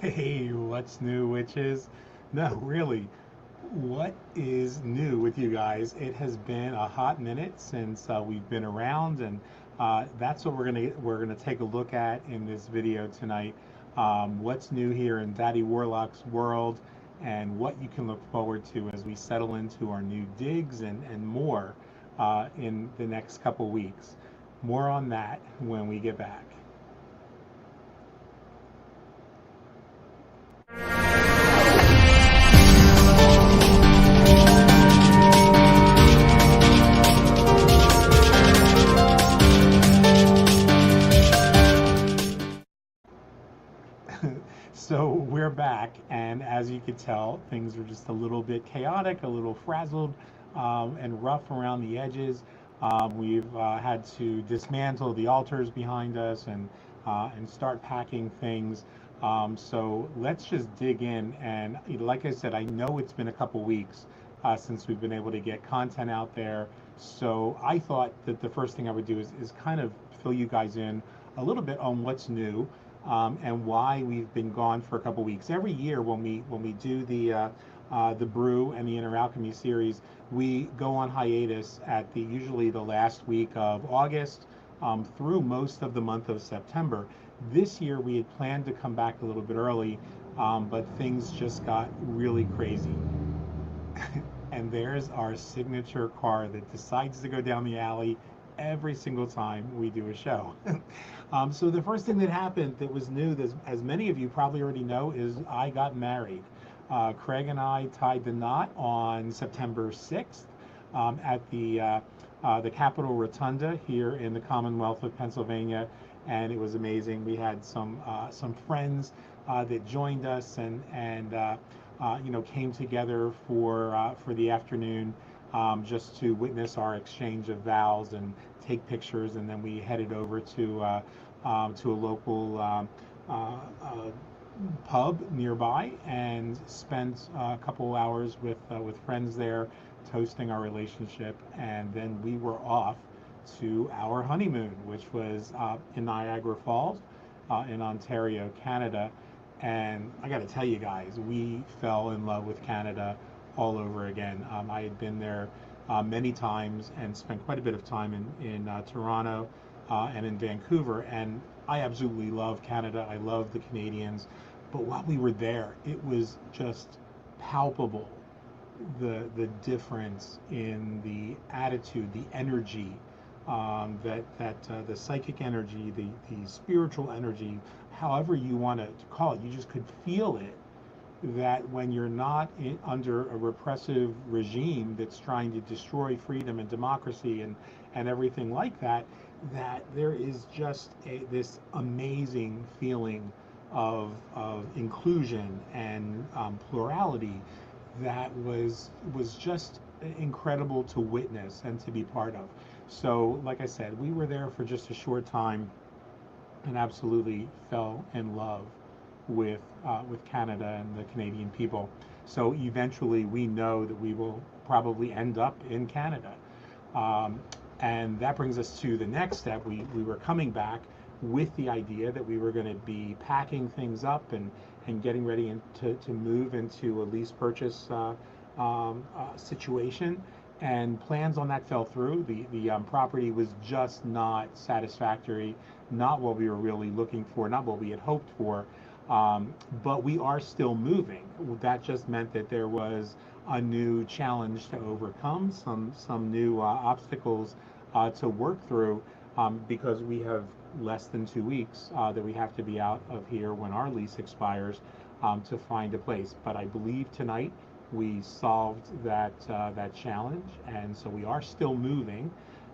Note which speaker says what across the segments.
Speaker 1: Hey, what's new, witches? No, really, what is new with you guys? It has been a hot minute since we've been around, and that's what we're gonna take a look at in this video tonight. What's new here in Daddy Warlock's world, and what you can look forward to as we settle into our new digs and more in the next couple weeks. More on that when we get back. So we're back, and as you could tell, things are just a little bit chaotic, a little frazzled, and rough around the edges. We've had to dismantle the altars behind us and start packing things. So let's just dig in. And like I said, I know it's been a couple weeks since we've been able to get content out there. So I thought that the first thing I would do is kind of fill you guys in a little bit on what's new and why we've been gone for a couple weeks. Every year when we do the brew and the inner alchemy series, we go on hiatus at the usually the last week of August through most of the month of September. This year we had planned to come back a little bit early, but things just got really crazy. And there's our signature car that decides to go down the alley every single time we do a show. So the first thing that happened that was new, that, as many of you probably already know, is I got married. Craig and I tied the knot on September 6th at the Capitol Rotunda here in the Commonwealth of Pennsylvania, and it was amazing. We had some friends that joined us and came together for the afternoon just to witness our exchange of vows and take pictures, and then we headed over to a local pub nearby and spent a couple hours with friends there, toasting our relationship, and then we were off to our honeymoon, which was in Niagara Falls, in Ontario, Canada. And I got to tell you guys, we fell in love with Canada all over again. I had been there many times and spent quite a bit of time in Toronto and in Vancouver, and I absolutely love Canada. I love the Canadians, but while we were there, it was just palpable the difference in the attitude, the energy, that the psychic energy, the spiritual energy, however you want to call it, you just could feel it. That when you're not under a repressive regime that's trying to destroy freedom and democracy and everything like that, that there is just this amazing feeling of inclusion and plurality that was just incredible to witness and to be part of. So, like I said, we were there for just a short time and absolutely fell in love with Canada and the Canadian people. So eventually, we know that we will probably end up in Canada. Um, and that brings us to the next step. We were coming back with the idea that we were going to be packing things up and getting ready to move into a lease purchase situation. And plans on that fell through. The property was just not satisfactory, not what we were really looking for, not what we had hoped for. But we are still moving. That just meant that there was a new challenge to overcome, some new obstacles to work through, because we have less than 2 weeks that we have to be out of here when our lease expires to find a place. But I believe tonight we solved that challenge, and so we are still moving,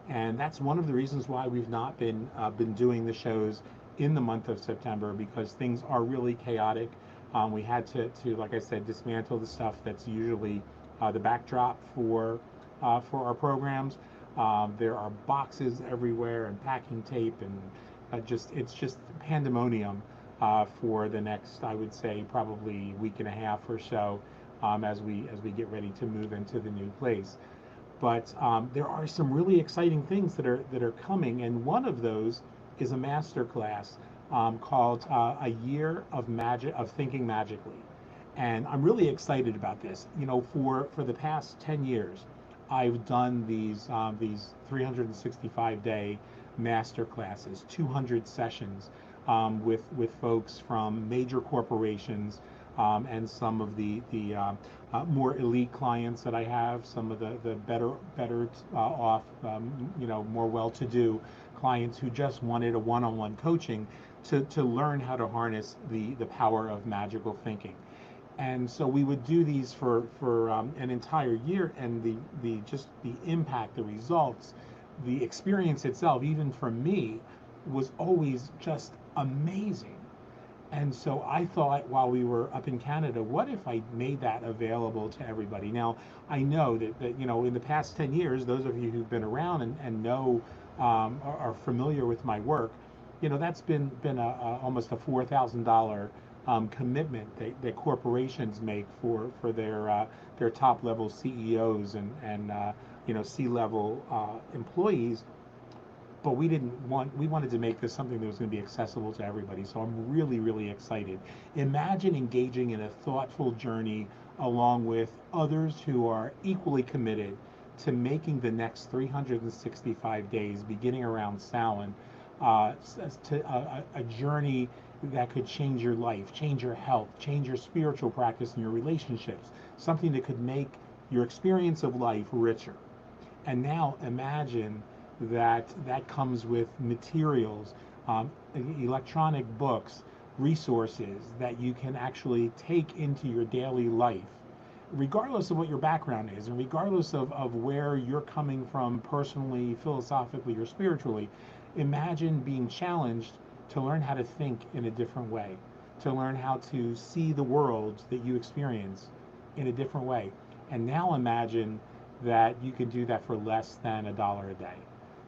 Speaker 1: and that's one of the reasons why we've not been doing the shows in the month of September, because things are really chaotic. We had to, like I said, dismantle the stuff that's usually the backdrop for our programs. There are boxes everywhere and packing tape, and it's just pandemonium for the next, I would say, probably week and a half or so, as we get ready to move into the new place. But there are some really exciting things that are coming, and one of those is a master class called A Year of Magic of Thinking Magically. And I'm really excited about this. You know, for the past 10 years, I've done these 365-day master classes, 200 sessions with folks from major corporations and some of the more elite clients that I have, some of the better off, you know, more well-to-do clients who just wanted a one-on-one coaching to learn how to harness the power of magical thinking. And so we would do these for an entire year, and the just the impact, the results, the experience itself, even for me, was always just amazing. And so I thought, while we were up in Canada, what if I made that available to everybody? Now, I know that you know, in the past 10 years, those of you who've been around and know, are familiar with my work, you know, that's been almost a $4,000 commitment that corporations make for their top level CEOs and you know, C-level employees. But we wanted to make this something that was going to be accessible to everybody. So I'm really excited. Imagine engaging in a thoughtful journey along with others who are equally committed to making the next 365 days, beginning around Samhain, a journey that could change your life, change your health, change your spiritual practice and your relationships, something that could make your experience of life richer. And now imagine that comes with materials, electronic books, resources that you can actually take into your daily life, regardless of what your background is, and regardless of where you're coming from personally, philosophically, or spiritually. Imagine being challenged to learn how to think in a different way, to learn how to see the world that you experience in a different way. And now imagine that you can do that for less than $1 a day.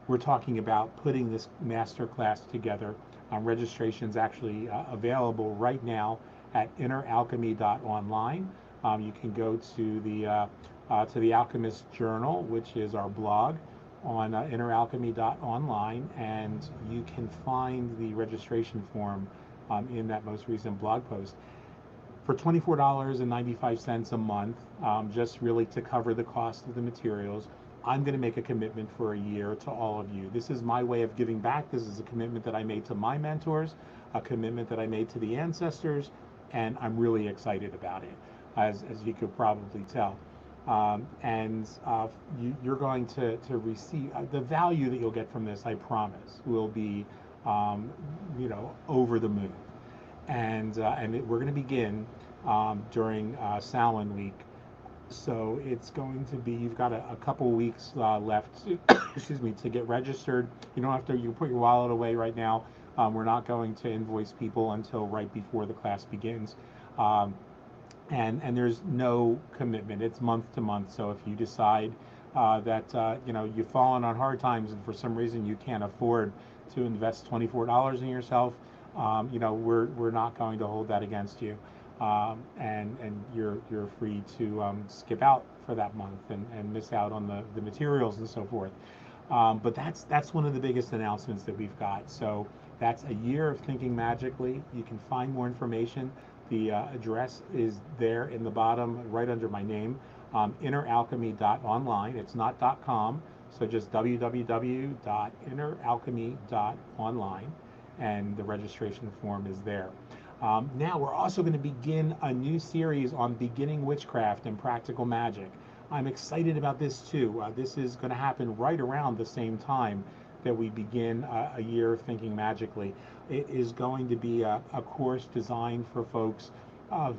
Speaker 1: We're talking about putting this master class together. Registration's actually available right now at inneralchemy.online. You can go to the Alchemist Journal, which is our blog, on inneralchemy.online, and you can find the registration form in that most recent blog post. For $24.95 a month, just really to cover the cost of the materials, I'm going to make a commitment for a year to all of you. This is my way of giving back. This is a commitment that I made to my mentors, a commitment that I made to the ancestors, and I'm really excited about it, as you could probably tell. You're going to receive the value that you'll get from this. I promise will be, you know, over the moon. We're going to begin during Samhain week. So it's going to be, you've got a couple weeks left to, excuse me, to get registered. You don't have to, you put your wallet away right now. We're not going to invoice people until right before the class begins. And there's no commitment. It's month to month. So if you decide that you know, you've fallen on hard times and for some reason you can't afford to invest $24 in yourself, you know, we're not going to hold that against you. And you're free to skip out for that month and miss out on the materials and so forth. But that's one of the biggest announcements that we've got. So that's A Year of Thinking Magically. You can find more information. The address is there in the bottom, right under my name, inneralchemy.online. It's not .com, so just www.inneralchemy.online, and the registration form is there. Now we're also going to begin a new series on beginning witchcraft and practical magic. I'm excited about this too. This is going to happen right around the same time that we begin A Year of Thinking Magically. It is going to be a course designed for folks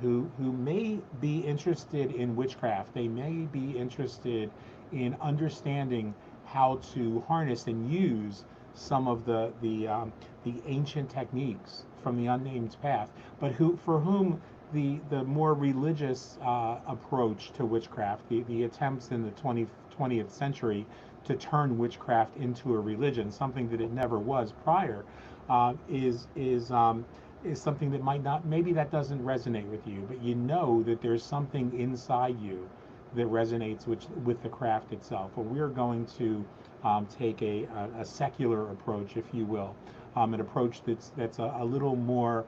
Speaker 1: who may be interested in witchcraft. They may be interested in understanding how to harness and use some of the ancient techniques from the unnamed path, but for whom the more religious approach to witchcraft, the attempts in the 20th century to turn witchcraft into a religion, something that it never was prior, is something that might not, maybe that doesn't resonate with you, but you know that there's something inside you that resonates with the craft itself. But we're going to take a secular approach, if you will, an approach that's a little more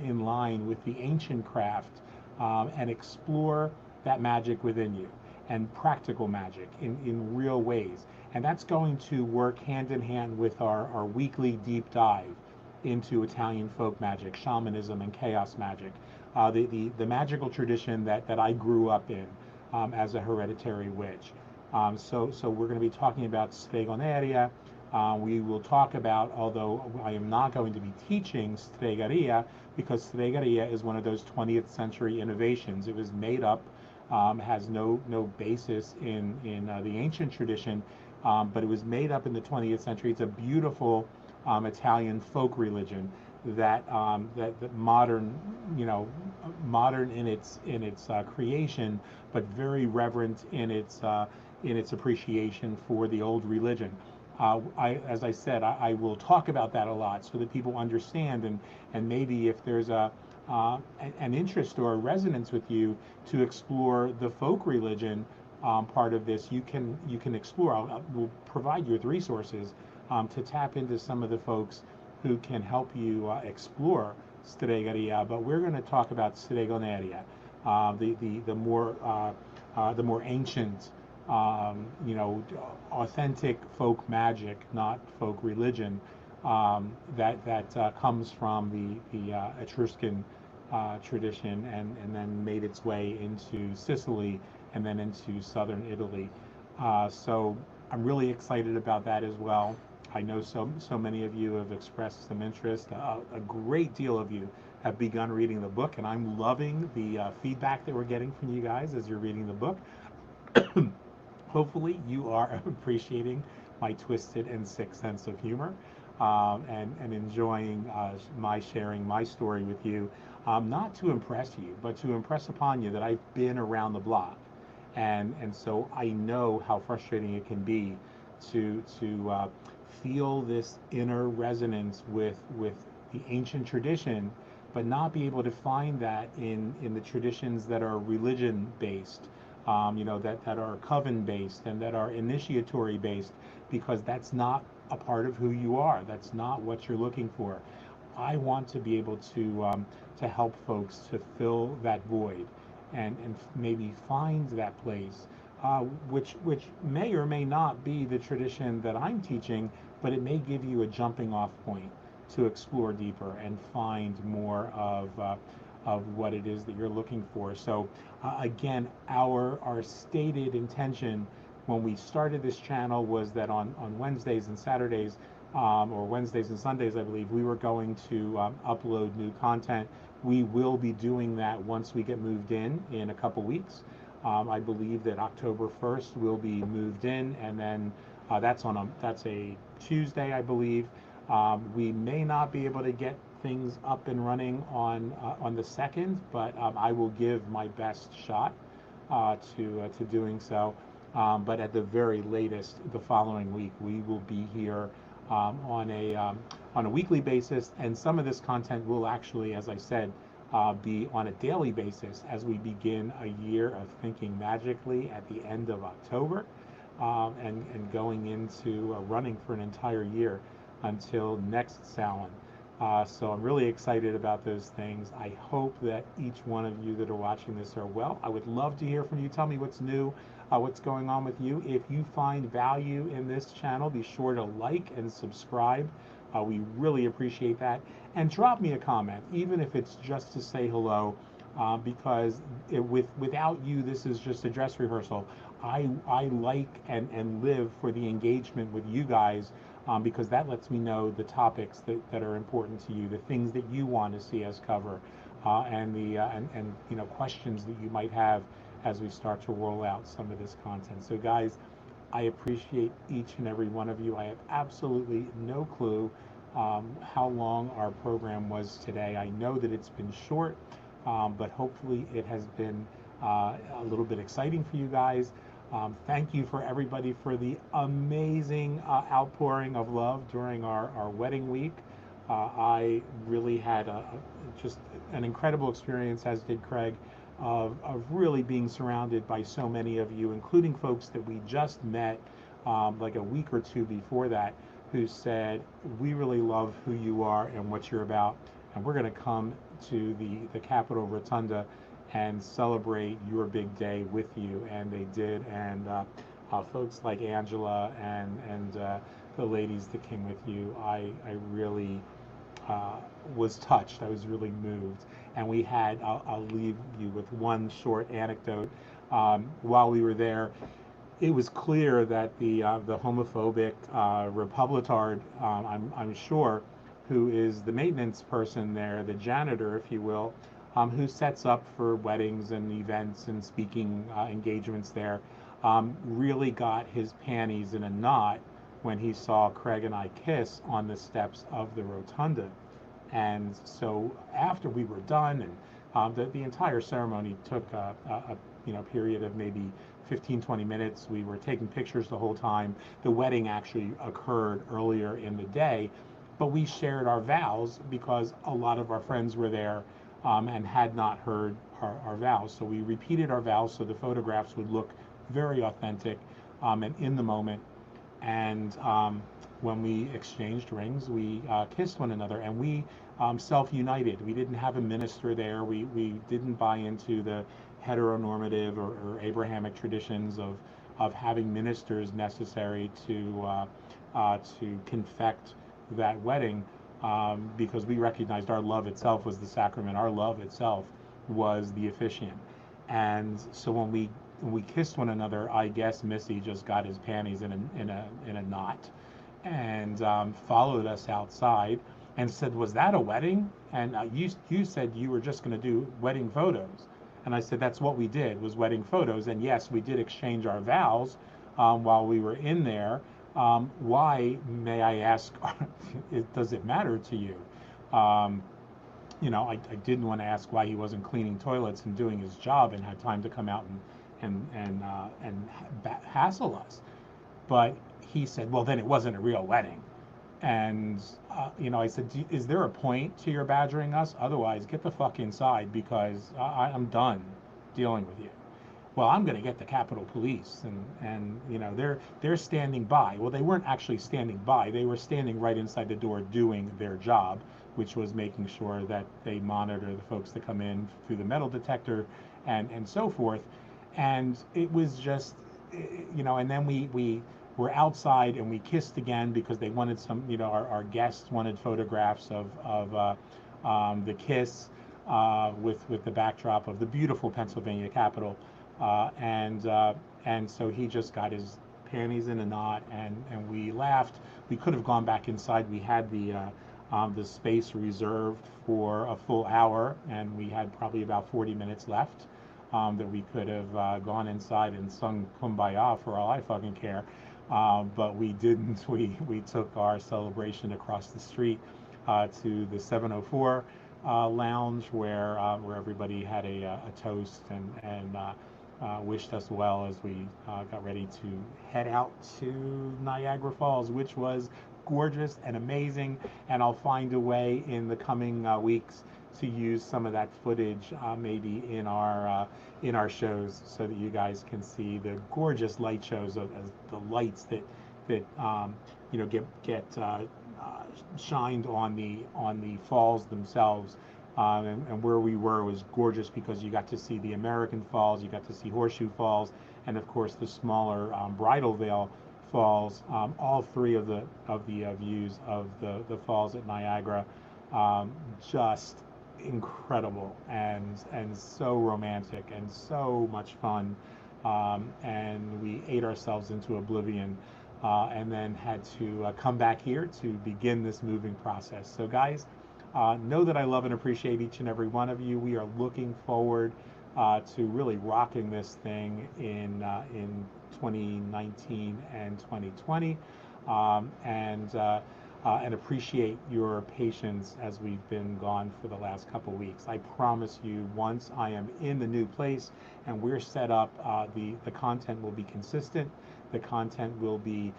Speaker 1: in line with the ancient craft, and explore that magic within you and practical magic in real ways. And that's going to work hand in hand with our weekly deep dive into Italian folk magic, shamanism, and chaos magic, the magical tradition that I grew up in as a hereditary witch. So we're going to be talking about stregoneria. We will talk about, although I am not going to be teaching stregoneria, because stregoneria is one of those 20th century innovations. It was made up, has no basis in the ancient tradition, but it was made up in the 20th century. It's a beautiful Italian folk religion that modern, modern in its creation, but very reverent in its appreciation for the old religion. As I said, I will talk about that a lot so that people understand, and maybe if there's an interest or a resonance with you to explore the folk religion part of this, you can explore. We'll provide you with resources to tap into some of the folks who can help you explore stregoneria. But we're going to talk about stregoneria, the more ancient, authentic folk magic, not folk religion, that comes from the Etruscan tradition, and then made its way into Sicily and then into southern Italy. So I'm really excited about that as well. I know so many of you have expressed some interest. A great deal of you have begun reading the book, and I'm loving the feedback that we're getting from you guys as you're reading the book. Hopefully you are appreciating my twisted and sick sense of humor, and enjoying my sharing my story with you, not to impress you, but to impress upon you that I've been around the block. And so I know how frustrating it can be to feel this inner resonance with the ancient tradition, but not be able to find that in the traditions that are religion based, that are coven based and that are initiatory based, because that's not a part of who you are. That's not what you're looking for. I want to be able to help folks to fill that void, and maybe find that place, which may or may not be the tradition that I'm teaching, but it may give you a jumping off point to explore deeper and find more of what it is that you're looking for. So again, our stated intention when we started this channel was that on Wednesdays and Saturdays, or Wednesdays and Sundays, I believe, we were going to upload new content. We will be doing that once we get moved in a couple weeks. I believe that October 1st we'll be moved in, and then that's a Tuesday, I believe. We may not be able to get things up and running on the 2nd, but I will give my best shot to doing so. But at the very latest, the following week, we will be here on a weekly basis, and some of this content will actually, as I said, be on a daily basis as we begin a year of thinking magically at the end of October, and going into running for an entire year until next Samhain. So I'm really excited about those things. I hope that each one of you that are watching this are well. I would love to hear from you. Tell me what's new, what's going on with you. If you find value in this channel, be sure to like and subscribe. We really appreciate that. And drop me a comment, even if it's just to say hello, because without you, this is just a dress rehearsal. I like and live for the engagement with you guys, because that lets me know the topics that are important to you, the things that you want to see us cover, and questions that you might have as we start to roll out some of this content. So guys, I appreciate each and every one of you. I have absolutely no clue how long our program was today. I know that it's been short, but hopefully it has been a little bit exciting for you guys. Thank you for everybody for the amazing outpouring of love during our wedding week. I really had just an incredible experience, as did Craig, of really being surrounded by so many of you, including folks that we just met like a week or two before that, who said, we really love who you are and what you're about, and we're going to come to the Capitol Rotunda and celebrate your big day with you. And they did. And folks like Angela and the ladies that came with you, I really uh, was touched. I was really moved. And we had, I'll leave you with one short anecdote. While we were there, it was clear that the homophobic Republicard, I'm sure, who is the maintenance person there, the janitor, if you will, who sets up for weddings and events and speaking engagements there, really got his panties in a knot when he saw Craig and I kiss on the steps of the rotunda. And so after we were done, and the entire ceremony took a period of maybe 15, 20 minutes. We were taking pictures the whole time. The wedding actually occurred earlier in the day, but we shared our vows because a lot of our friends were there and had not heard our vows. So we repeated our vows so the photographs would look very authentic and in the moment. And when we exchanged rings, we kissed one another, and we self-united. We didn't have a minister there. We didn't buy into the heteronormative or Abrahamic traditions of having ministers necessary to confect that wedding, because we recognized our love itself was the sacrament. Our love itself was the officiant. And so when we kissed one another, I guess Missy just got his panties in a knot, and followed us outside and said, "Was that a wedding?" And you said you were just going to do wedding photos, and I said that's what we did, was wedding photos. And yes, we did exchange our vows while we were in there. Why, may I ask? Does it matter to you? Um, I didn't want to ask why he wasn't cleaning toilets and doing his job and had time to come out and hassle us. But he said, well, then it wasn't a real wedding. And I said, is there a point to your badgering us? Otherwise, get the fuck inside, because I'm done dealing with you. Well, I'm going to get the Capitol Police, and they're standing by. Well, they weren't actually standing by. They were standing right inside the door doing their job, which was making sure that they monitor the folks that come in through the metal detector and so forth. And it was just, and then we were outside and we kissed again because they wanted some, our guests wanted photographs of the kiss with the backdrop of the beautiful Pennsylvania Capitol. And so he just got his panties in a knot, and we laughed. We could have gone back inside. We had the space reserved for a full hour, and we had probably about 40 minutes left that we could have gone inside and sung Kumbaya for all I fucking care. But we didn't. We took our celebration across the street to the 704 lounge, where everybody had a toast and wished us well as we got ready to head out to Niagara Falls, which was gorgeous and amazing. And I'll find a way in the coming weeks to use some of that footage maybe in our shows, so that you guys can see the gorgeous light shows of the lights that get shined on the falls themselves. And where we were was gorgeous because you got to see the American Falls, you got to see Horseshoe Falls, and of course the smaller Bridal Veil Falls. All three of the views of the falls at Niagara, just incredible and so romantic and so much fun. And we ate ourselves into oblivion, and then had to come back here to begin this moving process. So guys, know that I love and appreciate each and every one of you. We are looking forward to really rocking this thing in 2019 and 2020, and appreciate your patience as we've been gone for the last couple weeks. I promise you, once I am in the new place and we're set up, the content will be consistent. The content will be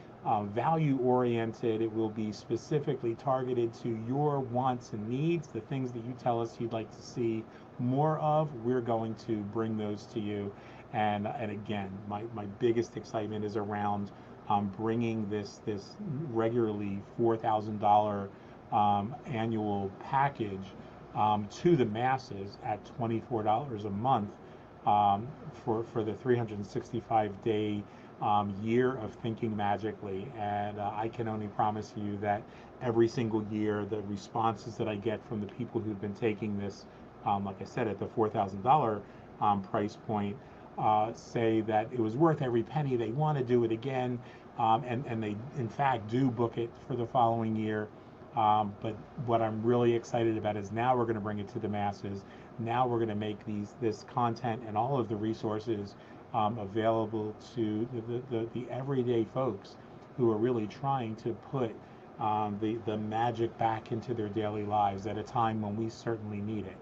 Speaker 1: value oriented. It will be specifically targeted to your wants and needs, the things that you tell us you'd like to see more of. We're going to bring those to you. And again, my biggest excitement is around bringing this regularly $4,000 annual package to the masses at $24 a month for the 365-day year of Thinking Magically. And I can only promise you that every single year, the responses that I get from the people who've been taking this, like I said, at the $4,000 price point, say that it was worth every penny. They want to do it again, and they, in fact, do book it for the following year. But what I'm really excited about is now we're going to bring it to the masses. Now we're going to make this content and all of the resources available to the everyday folks who are really trying to put the magic back into their daily lives at a time when we certainly need it.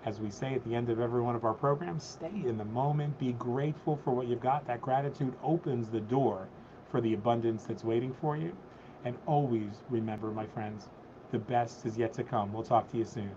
Speaker 1: As we say at the end of every one of our programs, stay in the moment, be grateful for what you've got. That gratitude opens the door for the abundance that's waiting for you. And always remember, my friends, the best is yet to come. We'll talk to you soon.